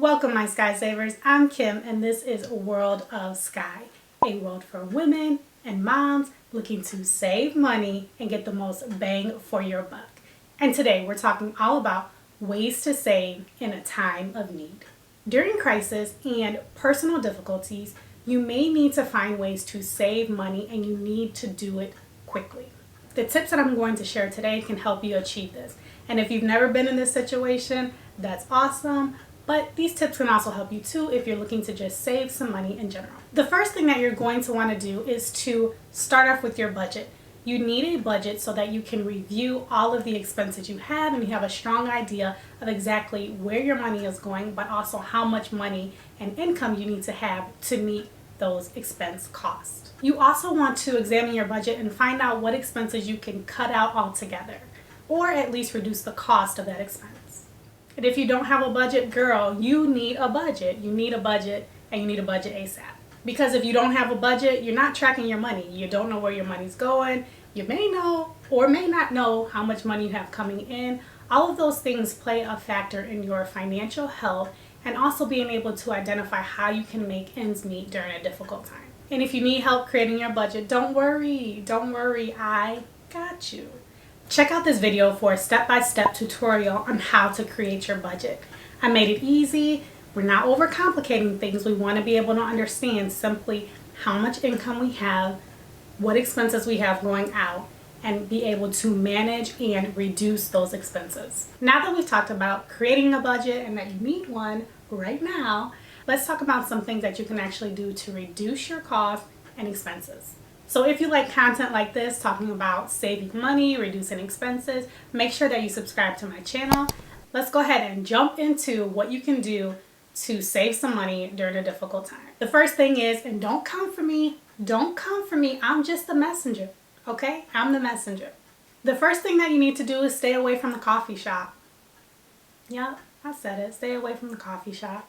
Welcome my Sky Savers. I'm Kim and this is World of Sky, a world for women and moms looking to save money and get the most bang for your buck. And today we're talking all about ways to save in a time of need. During crisis and personal difficulties, you may need to find ways to save money and you need to do it quickly. The tips that I'm going to share today can help you achieve this. And if you've never been in this situation, that's awesome. But these tips can also help you too if you're looking to just save some money in general. The first thing that you're going to want to do is to start off with your budget. You need a budget so that you can review all of the expenses you have and you have a strong idea of exactly where your money is going, but also how much money and income you need to have to meet those expense costs. You also want to examine your budget and find out what expenses you can cut out altogether, or at least reduce the cost of that expense. And if you don't have a budget, girl, you need a budget. You need a budget, and you need a budget ASAP. Because if you don't have a budget, you're not tracking your money. You don't know where your money's going. You may know or may not know how much money you have coming in. All of those things play a factor in your financial health and also being able to identify how you can make ends meet during a difficult time. And if you need help creating your budget, don't worry, I got you. Check out this video for a step-by-step tutorial on how to create your budget. I made it easy. We're not overcomplicating things. We want to be able to understand simply how much income we have, what expenses we have going out, and be able to manage and reduce those expenses. Now that we've talked about creating a budget and that you need one right now, let's talk about some things that you can actually do to reduce your costs and expenses. So if you like content like this, talking about saving money, reducing expenses, make sure that you subscribe to my channel. Let's go ahead and jump into what you can do to save some money during a difficult time. The first thing is, and don't come for me, I'm just the messenger, okay? I'm the messenger. The first thing that you need to do is stay away from the coffee shop. Yep, I said it, stay away from the coffee shop.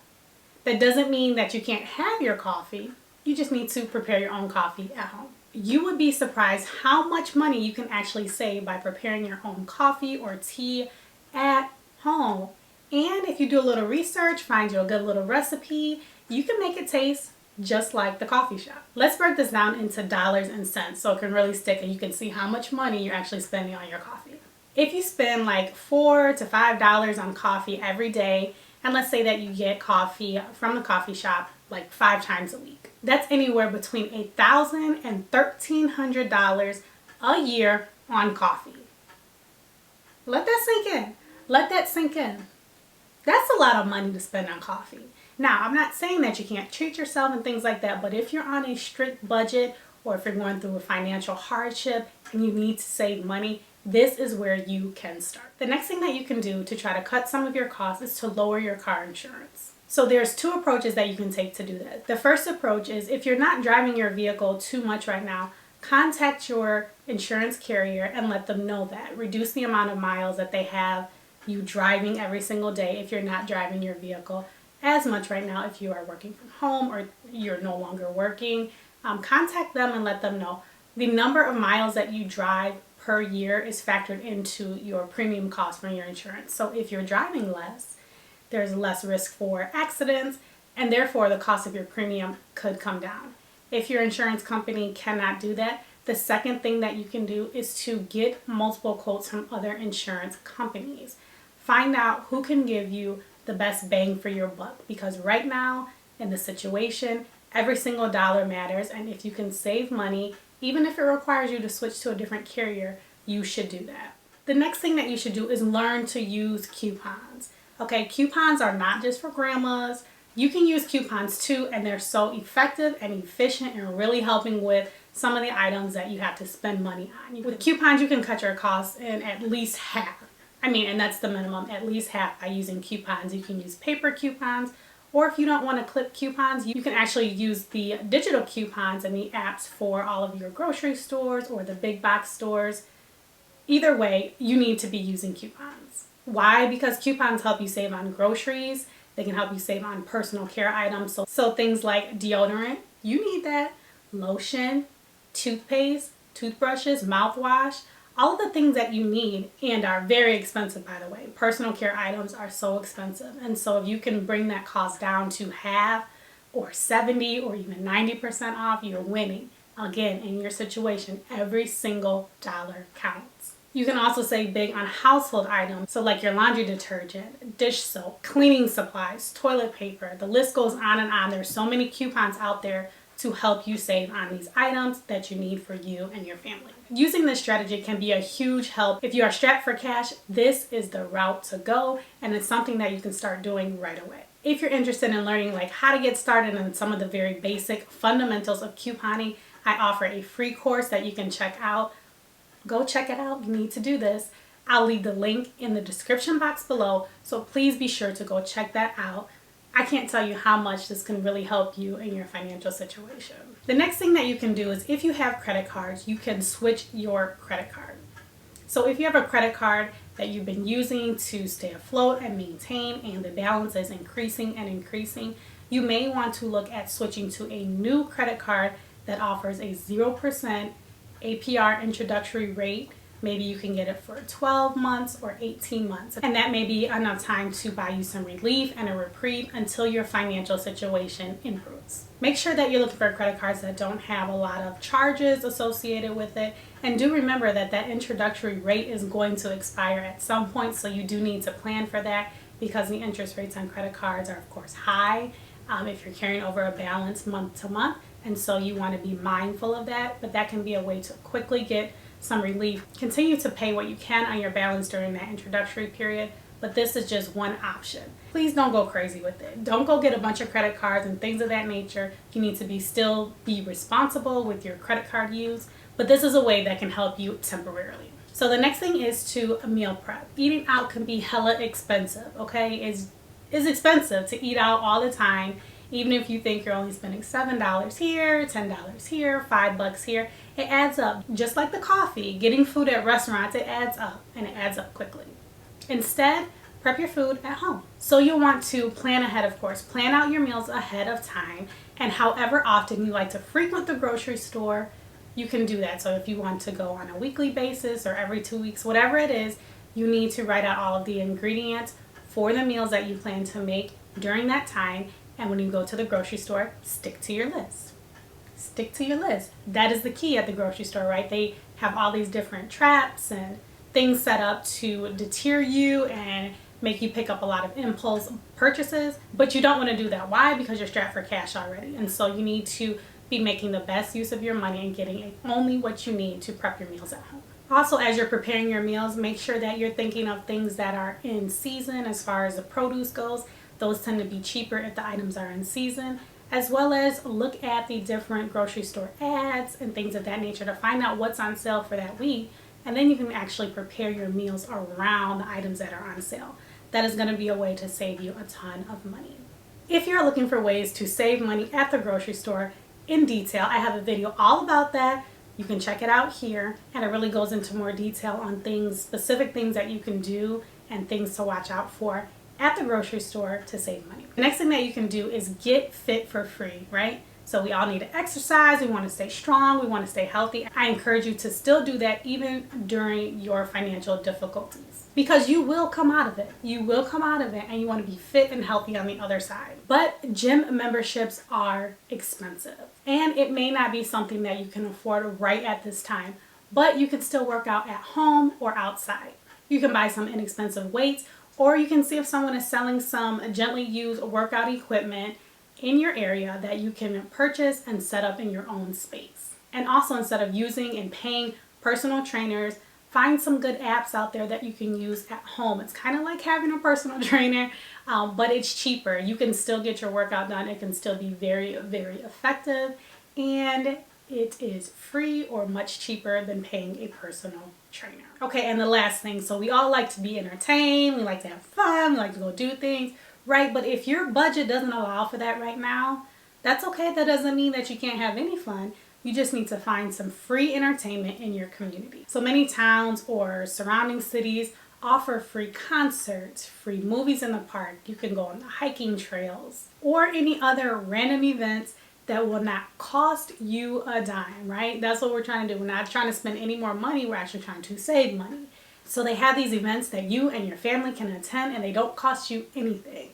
That doesn't mean that you can't have your coffee. You just need to prepare your own coffee at home. You would be surprised how much money you can actually save by preparing your own coffee or tea at home. And if you do a little research, find you a good little recipe, you can make it taste just like the coffee shop. Let's break this down into dollars and cents so it can really stick and you can see how much money you're actually spending on your coffee. If you spend like $4 to $5 on coffee every day, and let's say that you get coffee from the coffee shop like 5 times a week, that's anywhere between $1,000 and $1,300 a year on coffee. Let that sink in. Let that sink in. That's a lot of money to spend on coffee. Now, I'm not saying that you can't treat yourself and things like that, but if you're on a strict budget or if you're going through a financial hardship and you need to save money, this is where you can start. The next thing that you can do to try to cut some of your costs is to lower your car insurance. So there's 2 approaches that you can take to do that. The first approach is if you're not driving your vehicle too much right now, contact your insurance carrier and let them know that. Reduce the amount of miles that they have you driving every single day if you're not driving your vehicle as much right now if you are working from home or you're no longer working. Contact them and let them know. The number of miles that you drive per year is factored into your premium cost from your insurance. So if you're driving less, there's less risk for accidents and therefore the cost of your premium could come down. If your insurance company cannot do that, the second thing that you can do is to get multiple quotes from other insurance companies. Find out who can give you the best bang for your buck, because right now in the situation, every single dollar matters, and if you can save money, even if it requires you to switch to a different carrier, you should do that. The next thing that you should do is learn to use coupons. Okay, coupons are not just for grandmas. You can use coupons too, and they're so effective and efficient and really helping with some of the items that you have to spend money on. With coupons, you can cut your costs in at least half. And that's the minimum, at least half by using coupons. You can use paper coupons, or if you don't want to clip coupons, you can actually use the digital coupons and the apps for all of your grocery stores or the big box stores. Either way, you need to be using coupons. Why? Because coupons help you save on groceries. They can help you save on personal care items. So things like deodorant, you need that. Lotion, toothpaste, toothbrushes, mouthwash. all of the things that you need and are very expensive, by the way. Personal care items are so expensive. And so if you can bring that cost down to half or 70 or even 90% off, you're winning. Again, in your situation, every single dollar counts. You can also save big on household items, so like your laundry detergent, dish soap, cleaning supplies, toilet paper. The list goes on and on. There's so many coupons out there to help you save on these items that you need for you and your family. Using this strategy can be a huge help. If you are strapped for cash, this is the route to go, and it's something that you can start doing right away. If you're interested in learning like how to get started and some of the very basic fundamentals of couponing, I offer a free course that you can check out. Go check it out. You need to do this. I'll leave the link in the description box below, so please be sure to go check that out. I can't tell you how much this can really help you in your financial situation. The next thing that you can do is if you have credit cards, you can switch your credit card. So if you have a credit card that you've been using to stay afloat and maintain, and the balance is increasing and increasing, you may want to look at switching to a new credit card that offers a 0% APR introductory rate. Maybe you can get it for 12 months or 18 months. And that may be enough time to buy you some relief and a reprieve until your financial situation improves. Make sure that you're looking for credit cards that don't have a lot of charges associated with it. And do remember that that introductory rate is going to expire at some point, so you do need to plan for that because the interest rates on credit cards are of course high if you're carrying over a balance month to month. And so you want to be mindful of that, but that can be a way to quickly get some relief. Continue to pay what you can on your balance during that introductory period, but this is just one option. Please don't go crazy with it. Don't go get a bunch of credit cards and things of that nature. You need to still be responsible with your credit card use, but this is a way that can help you temporarily. So the next thing is to meal prep. Eating out can be hella expensive, okay? It's expensive to eat out all the time. Even if you think you're only spending $7 here, $10 here, $5 here, it adds up. Just like the coffee, getting food at restaurants, it adds up, and it adds up quickly. Instead, prep your food at home. So you'll want to plan ahead, of course. Plan out your meals ahead of time, and however often you like to frequent the grocery store, you can do that. So if you want to go on a weekly basis or every 2 weeks, whatever it is, you need to write out all of the ingredients for the meals that you plan to make during that time. And when you go to the grocery store, stick to your list. Stick to your list. That is the key at the grocery store, right? They have all these different traps and things set up to deter you and make you pick up a lot of impulse purchases, but you don't want to do that. Why? Because you're strapped for cash already. And so you need to be making the best use of your money and getting only what you need to prep your meals at home. Also, as you're preparing your meals, make sure that you're thinking of things that are in season as far as the produce goes. Those tend to be cheaper if the items are in season, as well as look at the different grocery store ads and things of that nature to find out what's on sale for that week. And then you can actually prepare your meals around the items that are on sale. That is going to be a way to save you a ton of money. If you're looking for ways to save money at the grocery store in detail, I have a video all about that. You can check it out here, and it really goes into more detail on things, specific things that you can do and things to watch out for at the grocery store to save money. The next thing that you can do is get fit for free, right? So we all need to exercise, we want to stay strong, we want to stay healthy. I encourage you to still do that even during your financial difficulties, because you will come out of it. You will come out of it, and you want to be fit and healthy on the other side. But gym memberships are expensive, and it may not be something that you can afford right at this time, but you can still work out at home or outside. You can buy some inexpensive weights, or you can see if someone is selling some gently used workout equipment in your area that you can purchase and set up in your own space. And also, instead of using and paying personal trainers, find some good apps out there that you can use at home. It's kind of like having a personal trainer, but it's cheaper. You can still get your workout done. It can still be very, very effective, and it is free or much cheaper than paying a personal trainer. Okay, and the last thing, so we all like to be entertained, we like to have fun, we like to go do things, right? But if your budget doesn't allow for that right now, that's okay. That doesn't mean that you can't have any fun. You just need to find some free entertainment in your community. So many towns or surrounding cities offer free concerts, free movies in the park. You can go on the hiking trails or any other random events that will not cost you a dime, right? That's what we're trying to do. We're not trying to spend any more money. We're actually trying to save money. So they have these events that you and your family can attend, and they don't cost you anything.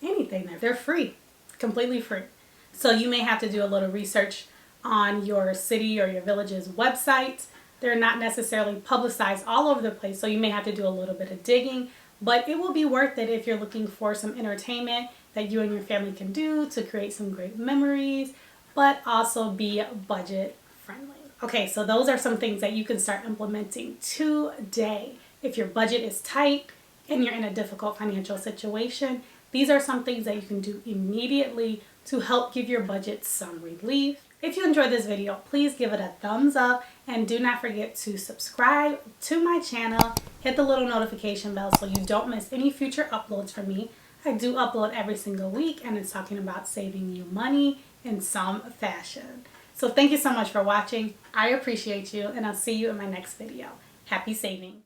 Anything. They're free, completely free. So you may have to do a little research on your city or your village's website. They're not necessarily publicized all over the place, so you may have to do a little bit of digging, but it will be worth it if you're looking for some entertainment that you and your family can do to create some great memories, but also be budget friendly. Okay, so those are some things that you can start implementing today. If your budget is tight and you're in a difficult financial situation, these are some things that you can do immediately to help give your budget some relief. If you enjoyed this video, please give it a thumbs up and do not forget to subscribe to my channel. Hit the little notification bell so you don't miss any future uploads from me. I do upload every single week, and it's talking about saving you money in some fashion. So thank you so much for watching. I appreciate you, and I'll see you in my next video. Happy saving.